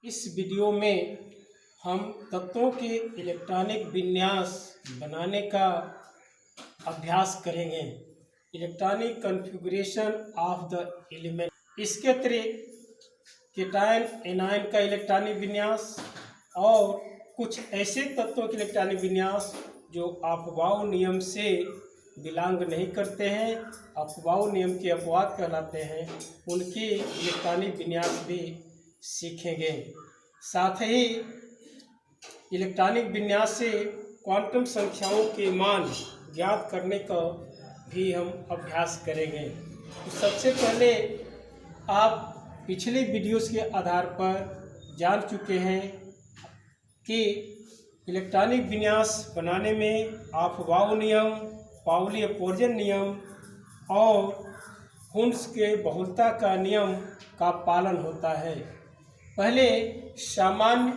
इस वीडियो में हम तत्वों के इलेक्ट्रॉनिक विन्यास बनाने का अभ्यास करेंगे। Electronic configuration of the element. इसके अतिरिक्त केटायन एनायन का इलेक्ट्रॉनिक विन्यास और कुछ ऐसे तत्वों के इलेक्ट्रॉनिक विन्यास जो अपवाऊ नियम से बिलोंग नहीं करते हैं, अपवाऊ नियम के अपवाद कहलाते हैं, उनके इलेक्ट्रॉनिक विन्यास भी सीखेंगे। साथ ही इलेक्ट्रॉनिक विन्यास से क्वांटम संख्याओं के मान ज्ञात करने का भी हम अभ्यास करेंगे। तो सबसे पहले आप पिछले वीडियोस के आधार पर जान चुके हैं कि इलेक्ट्रॉनिक विन्यास बनाने में अपवाऊ नियम, पाउली अपवर्जन नियम और हुन्स के बहुलता का नियम का पालन होता है। पहले सामान्य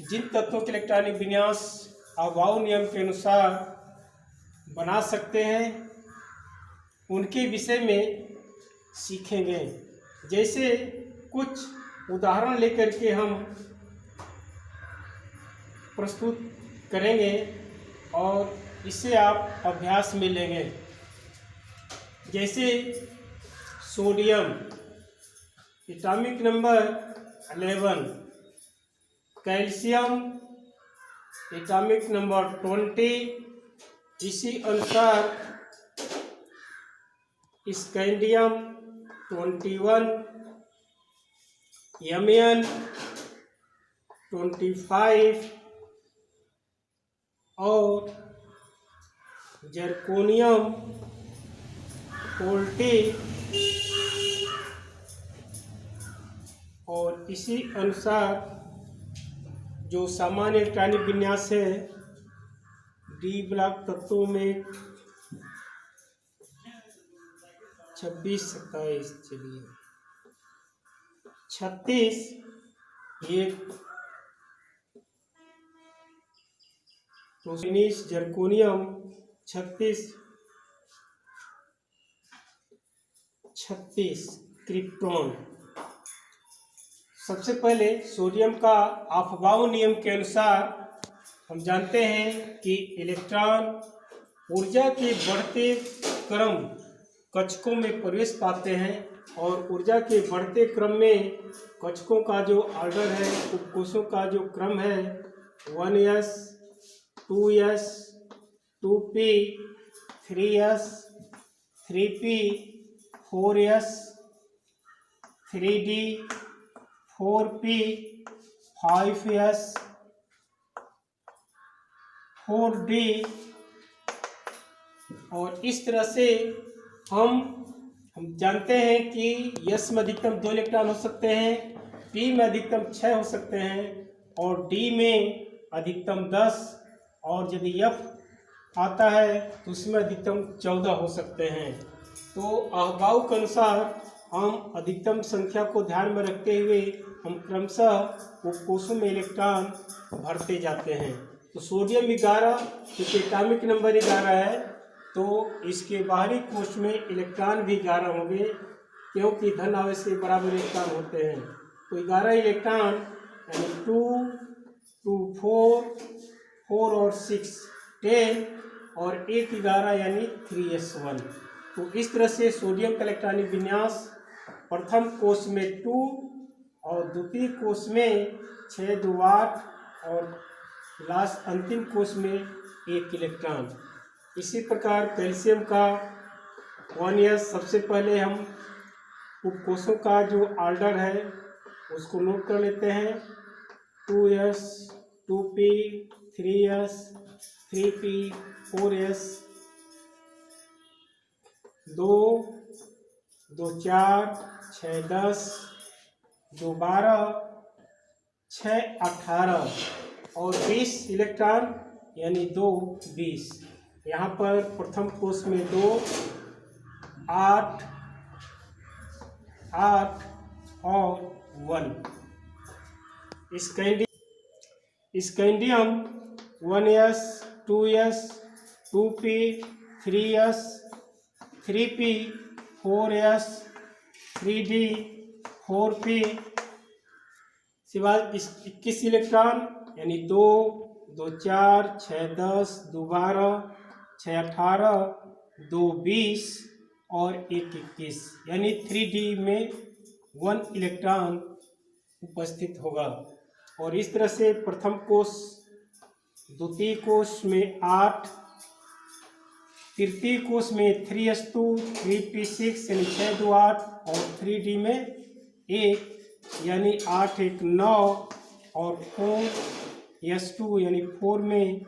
जिन तत्वों के इलेक्ट्रॉनिक विन्यास अपवाऊ नियम के अनुसार बना सकते हैं उनके विषय में सीखेंगे। जैसे कुछ उदाहरण लेकर के हम प्रस्तुत करेंगे और इससे आप अभ्यास में लेंगे। जैसे sodium atomic number 11, calcium atomic number 20, इसी अनुसार स्कैंडियम 21, यमियन 25 और जर्कोनियम 40 और इसी अनुसार जो सामान्य इलेक्ट्रॉनिक विन्यास है डी ब्लॉक तत्वों में 26, 27, चलिए 36, ये प्रोसिनिस जर्कोनियम 36 क्रिप्टॉन। सबसे पहले सोडियम का अपवाऊ नियम के अनुसार हम जानते हैं कि इलेक्ट्रॉन ऊर्जा के बढ़ते क्रम कक्षकों में प्रवेश पाते हैं और ऊर्जा के बढ़ते क्रम में कक्षकों का जो ऑर्डर है, उपकोषों का जो क्रम है 1s, 2s, 2p, 3s, 3p, 4s, 3d, 4p, 5s, 4d और इस तरह से हम जानते हैं कि s में अधिकतम 2 इलेक्ट्रॉन हो सकते हैं, p में अधिकतम 6 हो सकते हैं और d में अधिकतम 10 और यदि f आता है तो उसमें अधिकतम 14 हो सकते हैं। तो अपवाऊ के अनुसार हम अधिकतम संख्या को ध्यान में रखते हुए हम क्रमशः उपकोषों में इलेक्ट्रॉन भरते जाते हैं। तो सोडियम 11 क्योंकि एटॉमिक नंबर 11 है तो इसके बाहरी कोष में इलेक्ट्रॉन भी 11 होंगे क्योंकि धन आवेश के बराबर इलेक्ट्रॉन होते हैं। तो 11 इलेक्ट्रॉन यानी 2, 2, 4 और 6, 10 और 1 11 यानी 3s1। तो इस तरह से सोडियम का इलेक्ट्रॉनिक विन्यास प्रथम कोष में 2 और द्वितीय कोष में 6, 2, 8 और लास्ट अंतिम कोष में 1 इलेक्ट्रॉन। इसी प्रकार कैल्शियम का 1s, सबसे पहले हम उपकोषों का जो ऑर्डर है उसको नोट कर लेते हैं 2s, 2p, 3s, 3p, 4s, 2, 2, 4, 6, 10, 2, 12, 6, 18 और 20 इलेक्ट्रॉन यानी 2, 20। यहाँ पर प्रथम कोष में 2, 8, 8 और 1। Scandium 1s, 2s, 2p, 3s, 3p, 4s, 3d, 4p, इसके बाद 21 इलेक्ट्रॉन यानी 2, 2 4, 6 10, 2 12, 6 18, 2 20 और 1 21 यानी 3D में 1 इलेक्ट्रॉन उपस्थित होगा। और इस तरह से प्रथम कोष, द्वितीय कोष में 8, तृतीय कोष में 3s2, 3p6 यानी 6 2 8 और 3D में 1 यानी 8 1 9 और 4s2 यानी 4 में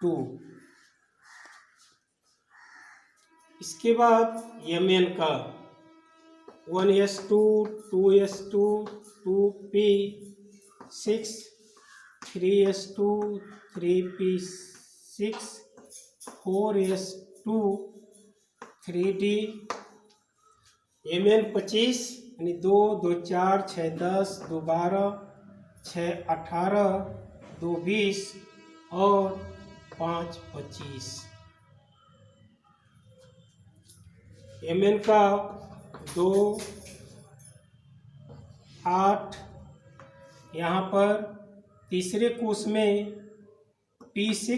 2। इसके बाद Mn का 1s2, 2s2, 2p6, 3s2, 3p6, 4s2, 3d, Mn 25 यानी 2 2 4, 6 10, 2 12, 6 18, 2 20 और 5 25। Mn का 2 8 यहाँ पर तीसरे कोष में p6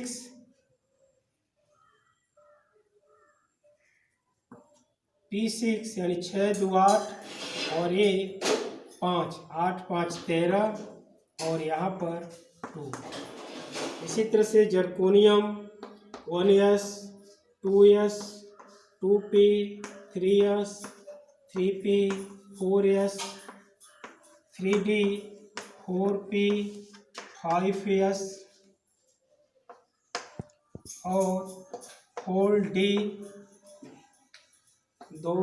यानी 6 2 8 और ये 5 8 5 13 और यहाँ पर 2। इसी तरह से zirconium 1s, 2s, 2p, 3s, 3p, 4s, 3d, 4p, 5s और 4d, 2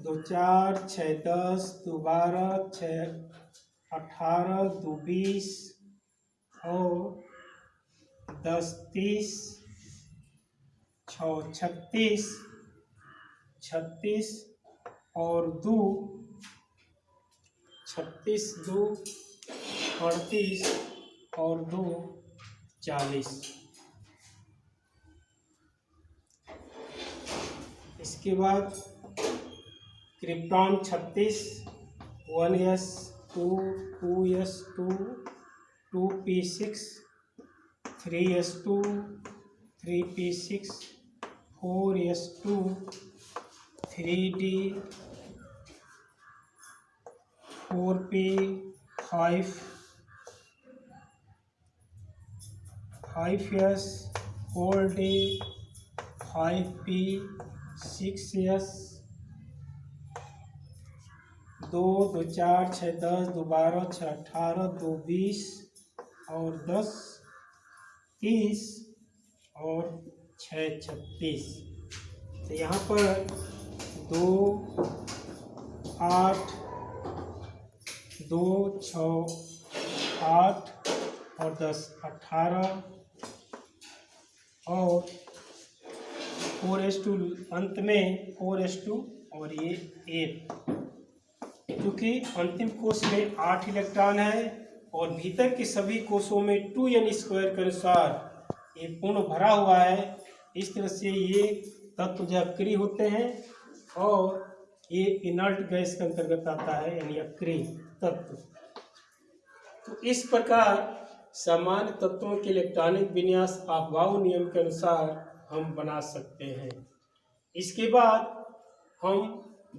2 4, 6 10, 2 12, 6 18, 2 20 और 10 30, 6 36, 36 और 2 36 2 38 और 2 40। इसके बाद krypton 36 1s 2 2s2 2p6 3s2 3p6 4s2 3d 4p 5 5s 4d 5p 6s 2 2 4 6 10 2 12 6 18 2 20 और 10 30 और 6 36। तो यहाँ पर 2 8 2 6 8 और 10 18 और 4s2 अंत में 4s2 और ये 8। क्योंकि अंतिम कोष में 8 इलेक्ट्रॉन है और भीतर के सभी कोषों में 2n स्क्वायर के अनुसार ये पूर्ण भरा हुआ है। इस तरह से ये तत्व जो अक्रिय होते हैं और ये इनर्ट गैस के अंतर्गत आता है यानी अक्रिय तत्व। तो इस प्रकार सामान्य तत्वों के इलेक्ट्रॉनिक विन्यास अफबाउ नियम के अनुसार हम बना सकते हैं। इसके बाद हम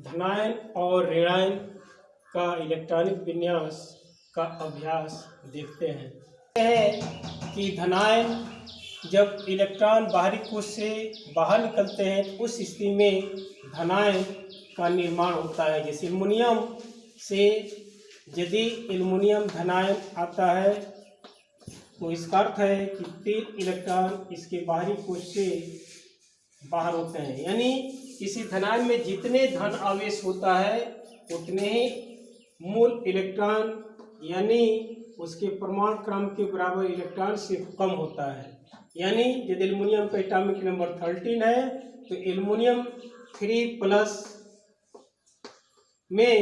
धनायन और ऋणायन का इलेक्ट्रॉनिक विन्यास का अभ्यास देखते हैं। यह है कि धनायन जब इलेक्ट्रॉन बाहरी कोष से बाहर निकलते हैं तो उस स्थिति में धनायन का निर्माण होता है। जैसे एल्युमिनियम से यदि एल्युमिनियम धनायन आता है तो इसका अर्थ है कि 3 इलेक्ट्रॉन इसके बाहरी कोष से बाहर होते हैं। यानी किसी धनायन में जितने धन आवेश होता है उतने ही मूल इलेक्ट्रॉन यानी उसके परमाणु क्रम के बराबर इलेक्ट्रॉन से कम होता है। यानी यदि एल्युमिनियम का एटॉमिक नंबर 13 है तो एल्युमिनियम 3+ में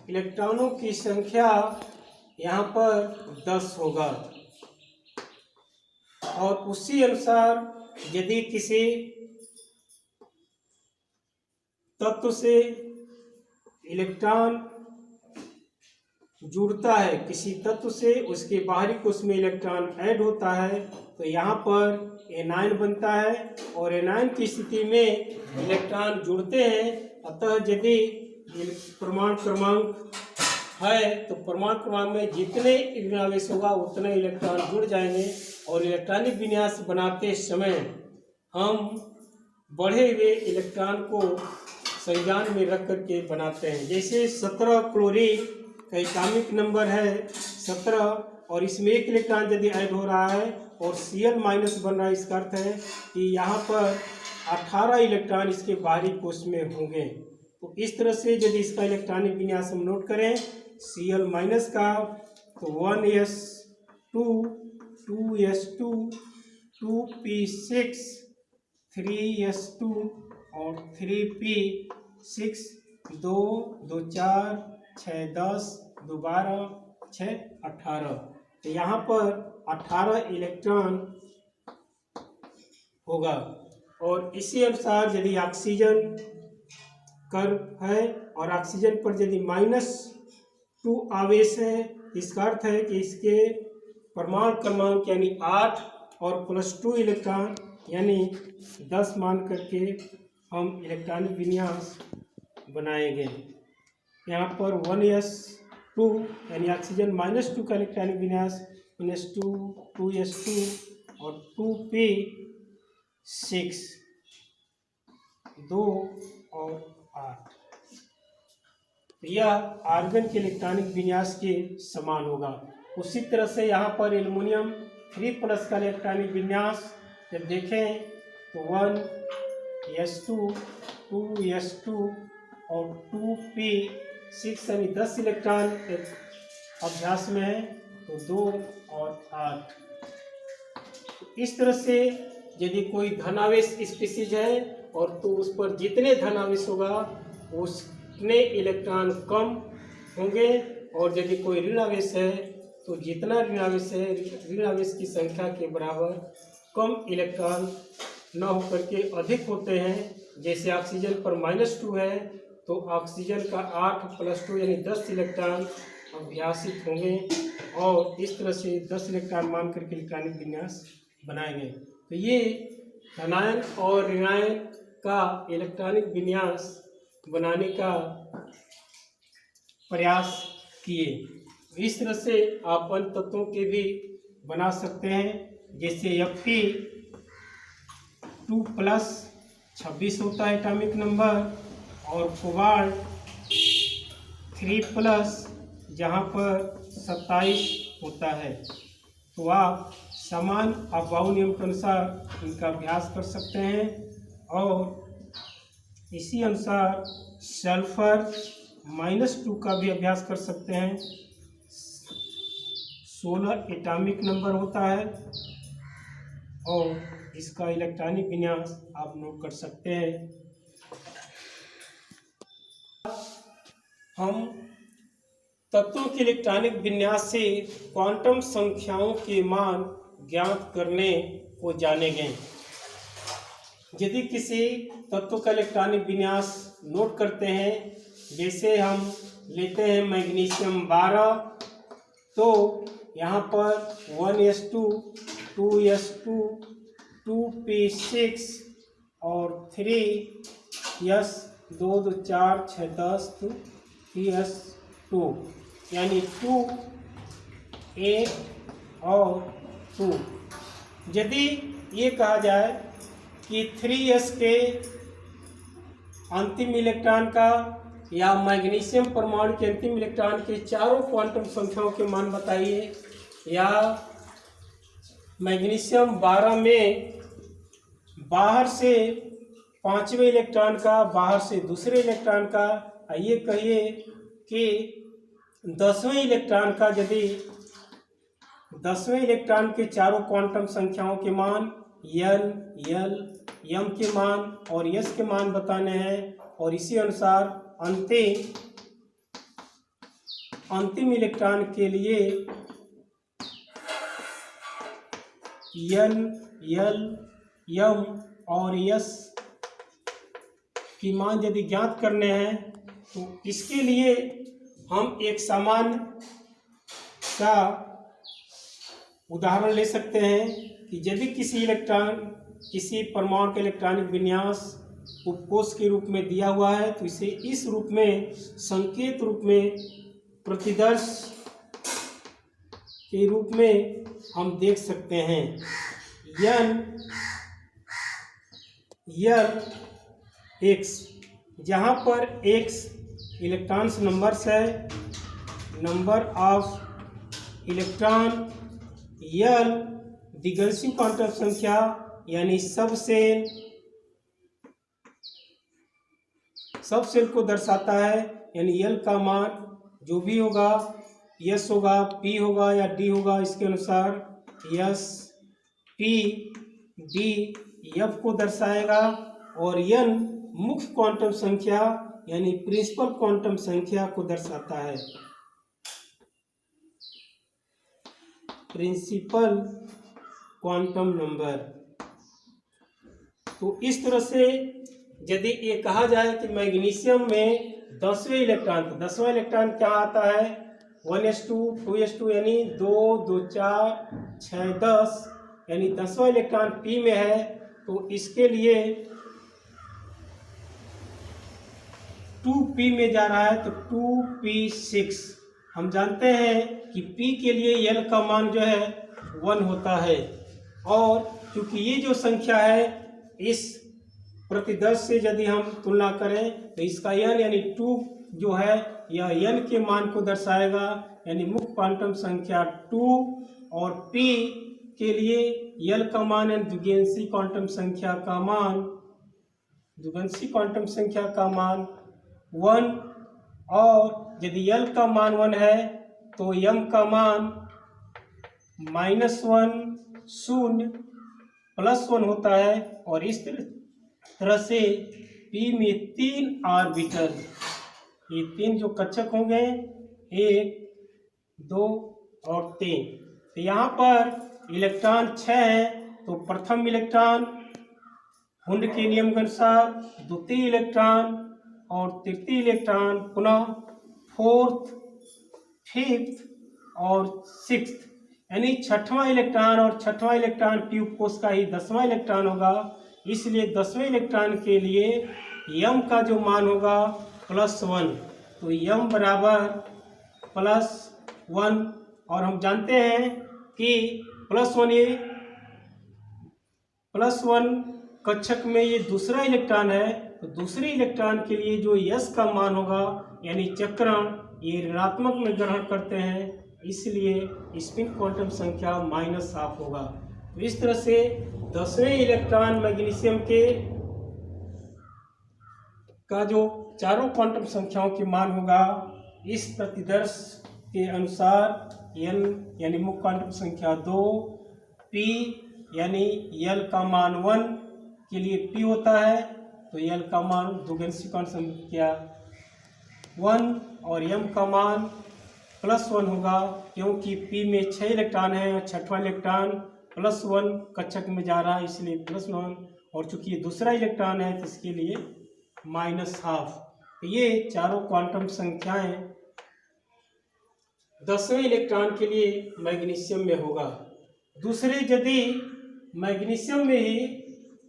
इलेक्ट्रॉनों की संख्या यहाँ पर 10 होगा। और उसी अनुसार यदि किसी तत्व से इलेक्ट्रॉन जुड़ता है किसी तत्व से, उसके बाहरी कोश में इलेक्ट्रॉन ऐड होता है, तो यहाँ पर एनायन बनता है और एनायन की स्थिति में इलेक्ट्रॉन जुड़ते हैं। अतः यदि परमाणु क्रमांक है तो परमाणु क्रमांक में जितने ऋणावेश होगा उतने इलेक्ट्रॉन जुड़ जाएंगे और इलेक्ट्रॉनिक विन्यास बनाते समय हम बढ़े हुए इलेक्ट्रॉन को संज्ञान में रख करके बनाते हैं। जैसे 17 क्लोरीन का एटॉमिक नंबर है 17 और इसमें एक इलेक्ट्रॉन यदि ऐड हो रहा है और Cl माइनस बन रहा है, इसका अर्थ है कि यहाँ पर 18 इलेक्ट्रॉन इसके बाहरी कोश में होंगे। तो इस तरह से यदि इसका इलेक्ट्रॉनिक विन्यास हम नोट करें Cl माइनस का, तो 1s2 2s2 2p6 3s2 और 3p6 2 2 4 6 10 2 12 6 18। तो यहाँ पर 18 इलेक्ट्रॉन होगा। और इसी अनुसार यदि ऑक्सीजन कर्व है और ऑक्सीजन पर यदि -2 आवेश है, इसका अर्थ है कि इसके परमाणु क्रमांक यानी 8 और +2 इलेक्ट्रॉन यानी 10 मान करके हम इलेक्ट्रॉनिक विन्यास बनाएंगे। यहाँ पर 1s2 यानी ऑक्सीजन -2 का इलेक्ट्रॉनिक विन्यास 1s2 2s2 और 2p6 2 और 8। यह आर्गन के इलेक्ट्रॉनिक विन्यास के समान होगा। उसी तरह से यहाँ पर एल्युमिनियम 3+ का इलेक्ट्रॉनिक विन्यास जब देखें तो 1s2 2s2 और 2p6 यानी 10 इलेक्ट्रॉन अभ्यास में है, तो 2 और 8। इस तरह से यदि कोई धनावेश स्पीशीज है और तो उस पर जितने धनावेश होगा उतने इलेक्ट्रॉन कम होंगे, और यदि कोई ऋणावेश है तो जितना ऋणावेश है ऋणावेश की संख्या के बराबर कम इलेक्ट्रॉन न होकर के अधिक होते हैं। जैसे ऑक्सीजन पर -2 है तो ऑक्सीजन का 8 + 2 यानी 10 इलेक्ट्रॉन अभ्यासित होंगे और इस तरह से 10 इलेक्ट्रॉन मान करके इलेक्ट्रॉनिक विन्यास बनाएंगे। तो ये धनायन और ऋणायन का इलेक्ट्रॉनिक विन्यास बनाने का प्रयास किए। इस तरह से आप अन्य तत्वों के भी बना सकते हैं। जैसे Fe2+ 26 होता है एटॉमिक नंबर और कोबाल्ट 3+ जहाँ पर 27 होता है। तो आप समान अफबाऊ नियम के अनुसार इनका अभ्यास कर सकते हैं और इसी अनुसार सल्फर -2 का भी अभ्यास कर सकते हैं। 16 एटॉमिक नंबर होता है और इसका इलेक्ट्रॉनिक विन्यास आप नोट कर सकते हैं। हम तत्वों के इलेक्ट्रॉनिक विन्यास से क्वांटम संख्याओं के मान ज्ञात करने को जानेंगे। यदि किसी तत्व का इलेक्ट्रॉनिक विन्यास नोट करते हैं, जैसे हम लेते हैं मैग्नीशियम 12, तो यहाँ पर 1s2 2s2 2p6 और 3s 2 2 4 6 10 तो 3s2 यानी 2 8 और 2। यदि ये कहा जाए कि 3s के अंतिम इलेक्ट्रॉन का या मैग्नीशियम परमाणु के अंतिम इलेक्ट्रॉन के चारों क्वांटम संख्याओं के मान बताइए, या मैग्नीशियम 12 में बाहर से 5वें इलेक्ट्रॉन का, बाहर से दूसरे इलेक्ट्रॉन का, आइए कहिए कि 10वें इलेक्ट्रॉन का, यदि 10वें इलेक्ट्रॉन के चारों क्वांटम संख्याओं के मान n, l, m के मान और s के मान बताने हैं, और इसी अनुसार अंतिम इलेक्ट्रॉन के लिए n, l, m और s की मान यदि ज्ञात करने हैं तो इसके लिए हम एक सामान्य का उदाहरण ले सकते हैं कि यदि किसी परमाणु का इलेक्ट्रॉनिक विन्यास उपकोष के रूप में दिया हुआ है तो इसे इस रूप में संकेत रूप में प्रतिदर्श के रूप में हम देख सकते हैं। x, जहाँ पर x इलेक्ट्रॉन्स नंबर्स है, नंबर ऑफ इलेक्ट्रॉन, l द्विगंशी क्वांटम संख्या यानी सब सेल को दर्शाता है, यानी l का मान जो भी होगा, s होगा, p होगा या d होगा, इसके अनुसार s, p, d, f को दर्शाएगा। और n मुख्य क्वांटम संख्या यानी प्रिंसिपल क्वांटम संख्या को दर्शाता है, प्रिंसिपल क्वांटम नंबर। तो इस तरह से यदि ये कहा जाए कि मैग्नीशियम में 10वें इलेक्ट्रॉन, तो 10वां इलेक्ट्रॉन क्या आता है, 1s2 2s2 यानी 2 2 4 6 10, यानी 10वां इलेक्ट्रॉन p में है, तो इसके लिए 2p में जा रहा है, तो 2p6। हम जानते हैं कि p के लिए l का मान जो है 1 होता है, और क्योंकि ये जो संख्या है इस प्रतिदर्श से यदि हम तुलना करें तो इसका n यानी 2 जो है यह n के मान को दर्शाएगा, यानी मुख्य क्वांटम संख्या 2, और p के लिए l का मान यानी द्विगंशी क्वांटम संख्या का मान 1, और यदि l का मान 1 है तो m का मान -1 0 +1 होता है। और इस तरह से p में 3 ऑर्बिटल, ये 3 जो कक्षक होंगे, 1 2 और 3, तो यहाँ पर इलेक्ट्रॉन 6 है, तो प्रथम इलेक्ट्रॉन हुंड के नियम के अनुसार, द्वितीय इलेक्ट्रॉन और तृतीय इलेक्ट्रॉन, पुनः फोर्थ, फिफ्थ और सिक्स्थ, यानी 6वां इलेक्ट्रॉन और 6वां इलेक्ट्रॉन p उपकोष का ही 10वां इलेक्ट्रॉन होगा। इसलिए 10वें इलेक्ट्रॉन के लिए m का जो मान होगा +1, तो m बराबर +1, और हम जानते हैं कि +1 कक्षक में ये दूसरा इलेक्ट्रॉन है, तो दूसरे इलेक्ट्रॉन के लिए जो s का मान होगा यानी चक्रण, ये ऋणात्मक में ग्रहण करते हैं, इसलिए स्पिन क्वांटम संख्या -12 होगा। तो इस तरह से 10वें इलेक्ट्रॉन मैग्नीशियम का जो चारों क्वांटम संख्याओं के मान होगा, इस प्रतिदर्श के अनुसार n यानी मुख्य क्वांटम संख्या 2, p यानी l का मान 1 के लिए p होता है, तो l का मान द्विगंशी क्वांटम संख्या 1, और m का मान +1 होगा, क्योंकि p में 6 इलेक्ट्रॉन है और 6वां इलेक्ट्रॉन +1 कक्षक में जा रहा है, इसलिए +1, और चूंकि ये दूसरा इलेक्ट्रॉन है तो इसके लिए -12। तो ये चारों क्वांटम संख्याएं 10वें इलेक्ट्रॉन के लिए मैग्नीशियम में होगा। दूसरे यदि मैग्नीशियम में ही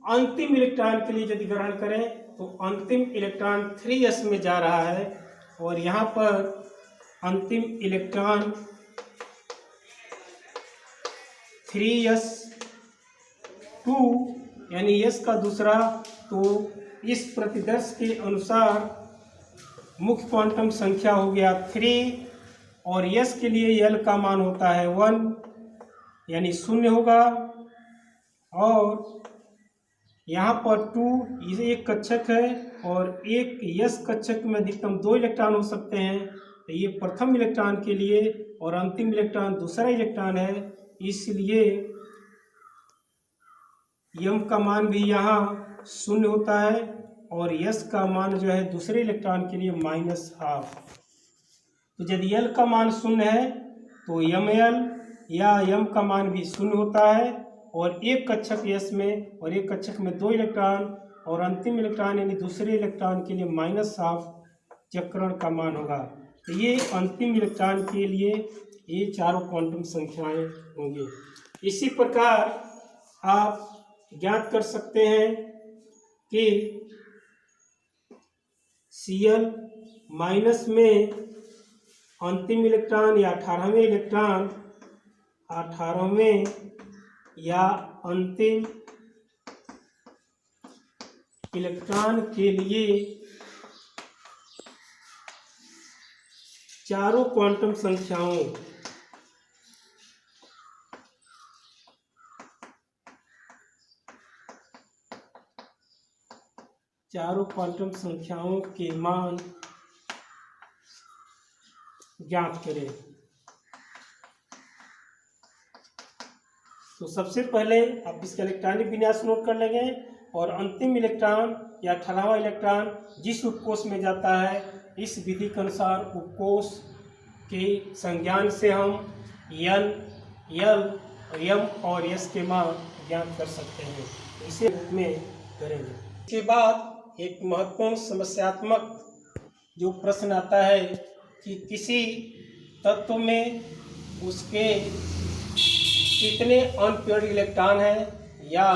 अंतिम इलेक्ट्रॉन के लिए यदि ग्रहण करें तो अंतिम इलेक्ट्रॉन 3s में जा रहा है, और यहाँ पर अंतिम इलेक्ट्रॉन 3s2 यानी s का दूसरा, तो इस प्रतिदर्श के अनुसार मुख्य क्वांटम संख्या हो गया 3, और s के लिए l का मान होता है 1 यानी 0 होगा, और यहाँ पर 2 ये एक कक्षक है और एक s कक्षक में अधिकतम 2 इलेक्ट्रॉन हो सकते हैं, तो ये प्रथम इलेक्ट्रॉन के लिए, और अंतिम इलेक्ट्रॉन दूसरा इलेक्ट्रॉन है, इसलिए m का मान भी यहाँ 0 होता है, और s का मान जो है दूसरे इलेक्ट्रॉन के लिए -12। तो यदि l का मान 0 है तो ml या m का मान भी 0 होता है, और एक कक्षक s में और एक कक्षक में 2 इलेक्ट्रॉन, और अंतिम इलेक्ट्रॉन यानी दूसरे इलेक्ट्रॉन के लिए -12 चक्रण का मान होगा। तो ये अंतिम इलेक्ट्रॉन के लिए ये चारों क्वांटम संख्याएं होंगी। इसी प्रकार आप ज्ञात कर सकते हैं कि Cl माइनस में अंतिम इलेक्ट्रॉन या 18वें या अंतिम इलेक्ट्रॉन के लिए चारों क्वांटम संख्याओं के मान ज्ञात करें। तो सबसे पहले आप इसका इलेक्ट्रॉनिक विन्यास नोट कर लेंगे और अंतिम इलेक्ट्रॉन या 18वां इलेक्ट्रॉन जिस उपकोष में जाता है, इस विधि के अनुसार उपकोष के संज्ञान से हम N, L, M और S के मान ज्ञात कर सकते हैं। इसे रूप में करेंगे। इसके बाद एक महत्वपूर्ण समस्यात्मक जो प्रश्न आता है कि किसी तत्व में उसके कितने अनपेयर्ड इलेक्ट्रॉन हैं, या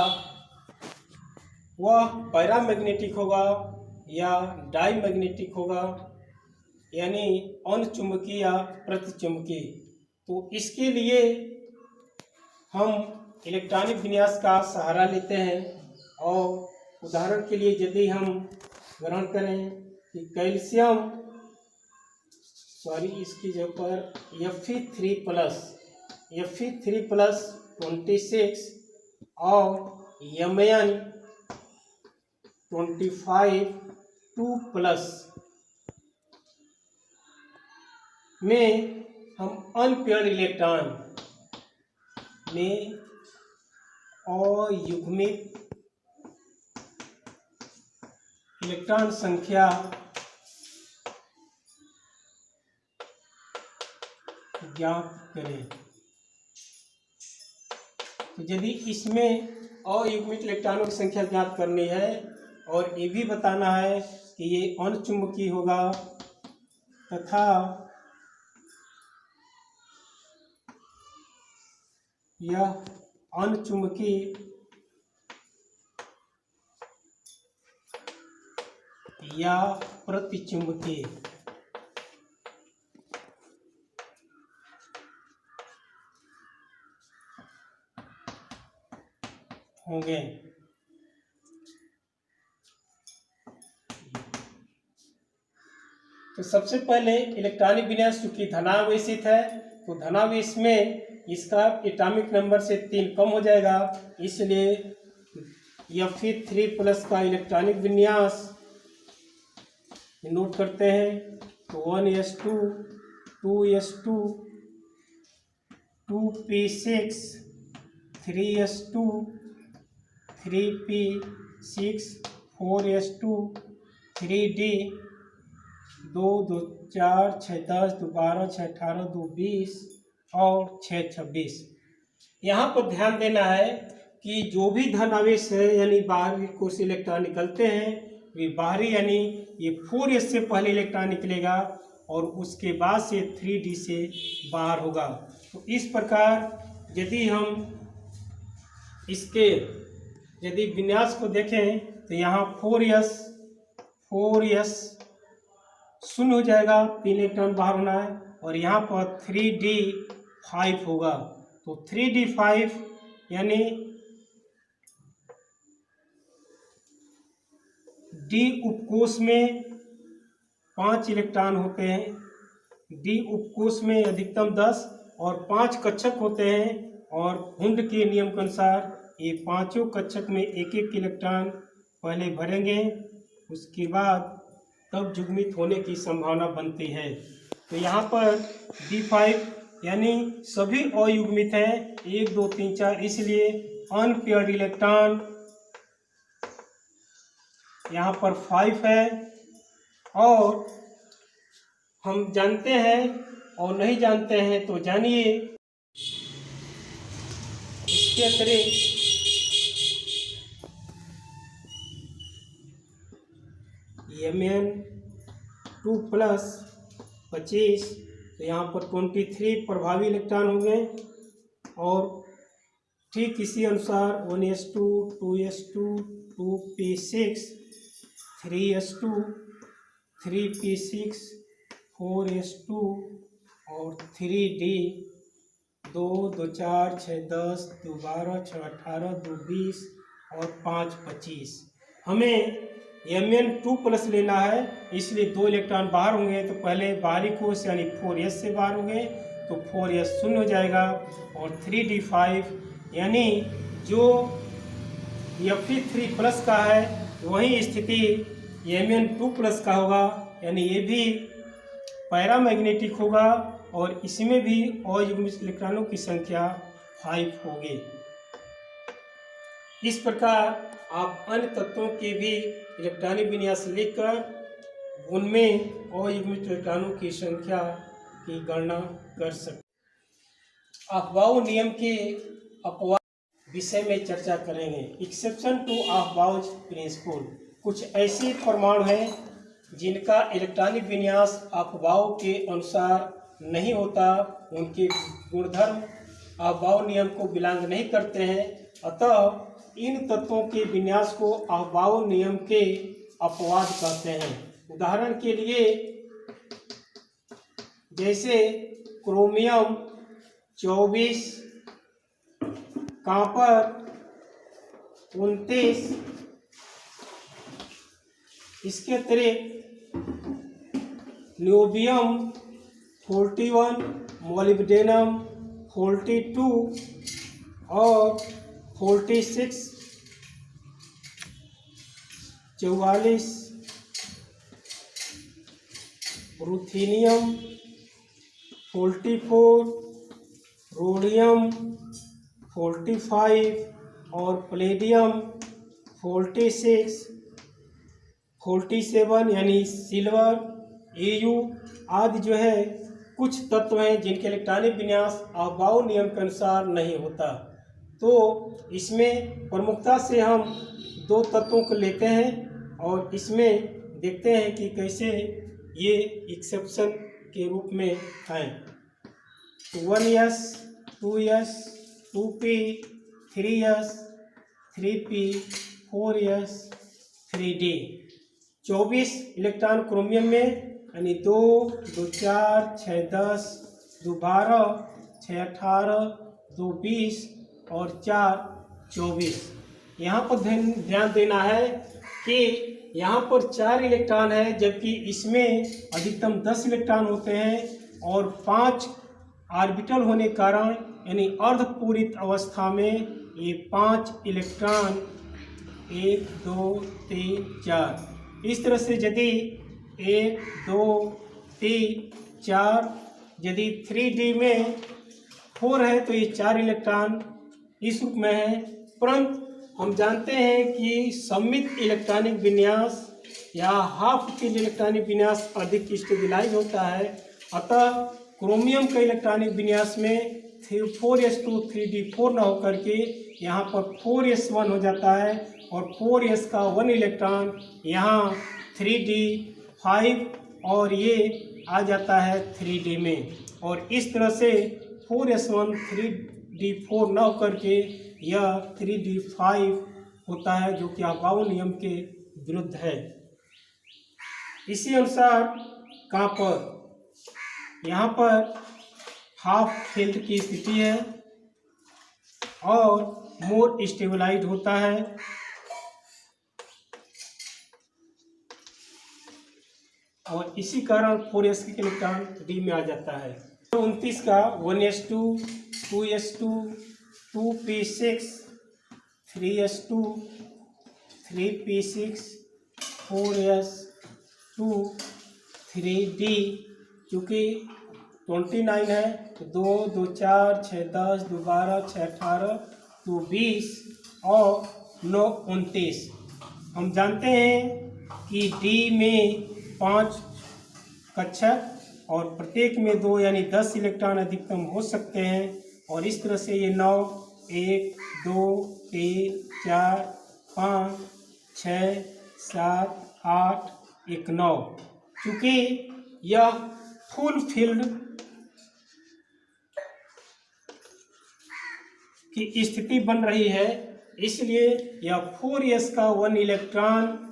वह पैरामैग्नेटिक होगा या डाईमैग्नेटिक होगा, यानी अनचुंबकीय या प्रतिचुंबकीय। तो इसके लिए हम इलेक्ट्रॉनिक विन्यास का सहारा लेते हैं और उदाहरण के लिए यदि हम ग्रहण करें कि कैल्शियम इसकी जगह पर Fe3+26 और Mn25 2+ में हम अनपेयर्ड इलेक्ट्रॉन में अयुग्मित इलेक्ट्रॉन संख्या ज्ञात करें। तो यदि इसमें अयुग्मित इलेक्ट्रॉनों की संख्या ज्ञात करनी है और ये भी बताना है कि ये अनचुंबकीय होगा तथा यह अनचुंबकीय या प्रतिचुंबकीय होंगे। तो सबसे पहले इलेक्ट्रॉनिक विन्यास चूंकि धनावेशित है, तो धनावेश में इसका एटॉमिक नंबर से 3 कम हो जाएगा, इसलिए Fe3+ का इलेक्ट्रॉनिक विन्यास नोट करते हैं। तो 1s2 2s2 2p6 3s2 3p6 4s2 3d 2 2 4 6 10 2 12 6 18 2 20 और 6 26। यहाँ पर ध्यान देना है कि जो भी धन आवेश है यानी बाहरी कोश से इलेक्ट्रॉन निकलते हैं, वे बाहरी यानी ये 4s से पहले इलेक्ट्रॉन निकलेगा और उसके बाद से 3d से बाहर होगा। तो इस प्रकार यदि हम इसके विन्यास को देखें तो यहाँ 4s शून्य हो जाएगा, 3 इलेक्ट्रॉन बाहर होना है, और यहाँ पर 3d5 होगा। तो 3d5 यानी d उपकोष में 5 इलेक्ट्रॉन होते हैं, d उपकोष में अधिकतम 10 और 5 कक्षक होते हैं, और हुंड के नियम के अनुसार ये पांचों कक्षक में एक एक इलेक्ट्रॉन पहले भरेंगे, उसके बाद तब युग्मित होने की संभावना बनती है। तो यहाँ पर d5 यानी सभी अयुग्मित हैं, 1 2 3 4, इसलिए अनपेयर्ड इलेक्ट्रॉन यहाँ पर 5 है। और हम जानते हैं और नहीं जानते हैं तो जानिए, इसके अतिरिक्त Mn2+25 तो यहाँ पर 23 प्रभावी इलेक्ट्रॉन होंगे। और ठीक इसी अनुसार 1s2, 2s2, 2p6, 3s2, 3p6, 4s2 और 3d, 2, 2, 4, 6, 10, 2, 12, 6, 18, 2, 20 और 5, 25। हमें Mn2+ लेना है, इसलिए 2 इलेक्ट्रॉन बाहर होंगे तो पहले बाहरी कोश यानी 4s से बाहर होंगे तो 4s शून्य हो जाएगा। और 3d5 यानी जो Fe3+ का है वही स्थिति Mn2+ का होगा, यानी ये भी पैरामैग्नेटिक होगा और इसमें भी अयुग्मित इलेक्ट्रॉनों की संख्या 5 होगी। इस प्रकार आप अन्य तत्वों के भी इलेक्ट्रॉनिक विन्यास लिखकर उनमें अयुग्मित इलेक्ट्रॉनों की संख्या की गणना कर सकते। अफबाउ नियम के अपवाद विषय में चर्चा करेंगे। Exception to Aufbau principle. कुछ ऐसे परमाणु हैं जिनका इलेक्ट्रॉनिक विन्यास अफबाउ के अनुसार नहीं होता, उनके गुणधर्म अफबाउ नियम को बिलोंग नहीं करते हैं, अतः इन तत्वों के विन्यास को अफबाउ नियम के अपवाद कहते हैं। उदाहरण के लिए जैसे क्रोमियम 24, कॉपर 29, इसके अतिरिक्त न्योबियम 41, मोलिब्डेनम 42 और 46, 44, रुथेनियम 44, रोडियम 45 और प्लेडियम 46, 47 यानी सिल्वर, Au आदि जो है कुछ तत्व हैं जिनके इलेक्ट्रॉनिक विन्यास अफबाउ नियम के अनुसार नहीं होता। तो इसमें प्रमुखता से हम 2 तत्वों को लेते हैं और इसमें देखते हैं कि कैसे ये एक्सेप्शन के रूप में हैं। 1s, 2s, 2p, 3s, 3p, 4s, 3d। 24 electron chromium में यानी 2, 2, 4, 6, 10, 2, 12, 6, 18, 2, 20 और 4, 24। यहाँ पर ध्यान देना है कि यहाँ पर 4 इलेक्ट्रॉन है, जबकि इसमें अधिकतम 10 इलेक्ट्रॉन होते हैं और 5 ऑर्बिटल होने के कारण यानी अर्धपूरित अवस्था में ये 5 इलेक्ट्रॉन 1, 2, 3, 4 इस तरह से यदि 1, 2, 3, 4 यदि 3d में 4 है तो ये 4 इलेक्ट्रॉन इस रूप में है। परंतु हम जानते हैं कि सममित इलेक्ट्रॉनिक विन्यास या हाफ फील्ड इलेक्ट्रॉनिक विन्यास अधिक स्टेबलाइज होता है, अतः क्रोमियम के इलेक्ट्रॉनिक विन्यास में 4s2 3d4 न होकर के यहाँ पर 4s1 हो जाता है और 4s का 1 इलेक्ट्रॉन यहाँ 3d5 और ये आ जाता है 3d में, और इस तरह से 4s1 3d4 न होकर के यह 3d5 होता है, जो कि अफबाउ नियम के विरुद्ध है। इसी अनुसार कॉपर यहाँ पर हाफ फील्ड की स्थिति है और मोर स्टेबलाइज होता है, और इसी कारण 4s के इलेक्ट्रॉन डी में आ जाता है। 29 का 1s2, 2s2, 2p6, 3s2, 3p6, 4s2, 3d, चूँकि 29 है तो 2, 2, 4, 6, 10, 2, 12, 6, 18, 2, 20 और 9, 29। हम जानते हैं कि D में 5 कक्षक और प्रत्येक में 2 यानी 10 इलेक्ट्रॉन अधिकतम हो सकते हैं, और इस तरह से ये 9, 1, 2, 3, 4, 5, 6, 7, 8, 1, 9। चूँकि यह फुल फील्ड की स्थिति बन रही है, इसलिए यह 4s का 1 इलेक्ट्रॉन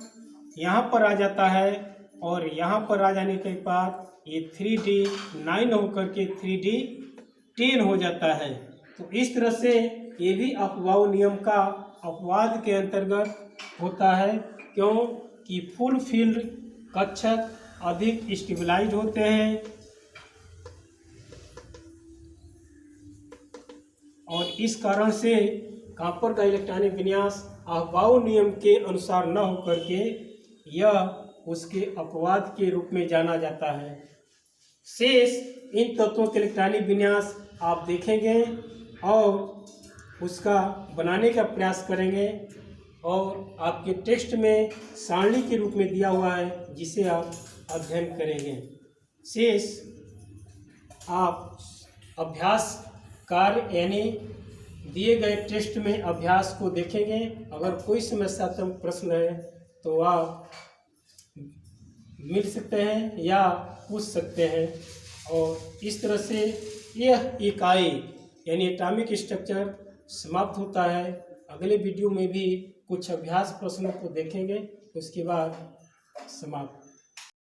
यहाँ पर आ जाता है और यहाँ पर आ जाने के बाद ये 3d9 होकर के 3d10 हो जाता है। तो इस तरह से ये भी अपवाऊ नियम का अपवाद के अंतर्गत होता है, क्योंकि फुल फील्ड कक्षक अधिक स्टेबलाइज होते हैं और इस कारण से कॉपर का इलेक्ट्रॉनिक विन्यास अपवाऊ नियम के अनुसार न होकर के यह उसके अपवाद के रूप में जाना जाता है। शेष इन तत्वों के इलेक्ट्रॉनिक विन्यास आप देखेंगे और उसका बनाने का प्रयास करेंगे और आपके टेक्स्ट में सारणी के रूप में दिया हुआ है जिसे आप अध्ययन करेंगे। शेष आप अभ्यास कार्य यानी दिए गए टेस्ट में अभ्यास को देखेंगे। अगर कोई समस्यात्मक प्रश्न है तो आप मिल सकते हैं या पूछ सकते हैं। और इस तरह से यह इकाई यानी एटॉमिक स्ट्रक्चर समाप्त होता है। अगले वीडियो में भी कुछ अभ्यास प्रश्नों को देखेंगे, उसके बाद समाप्त।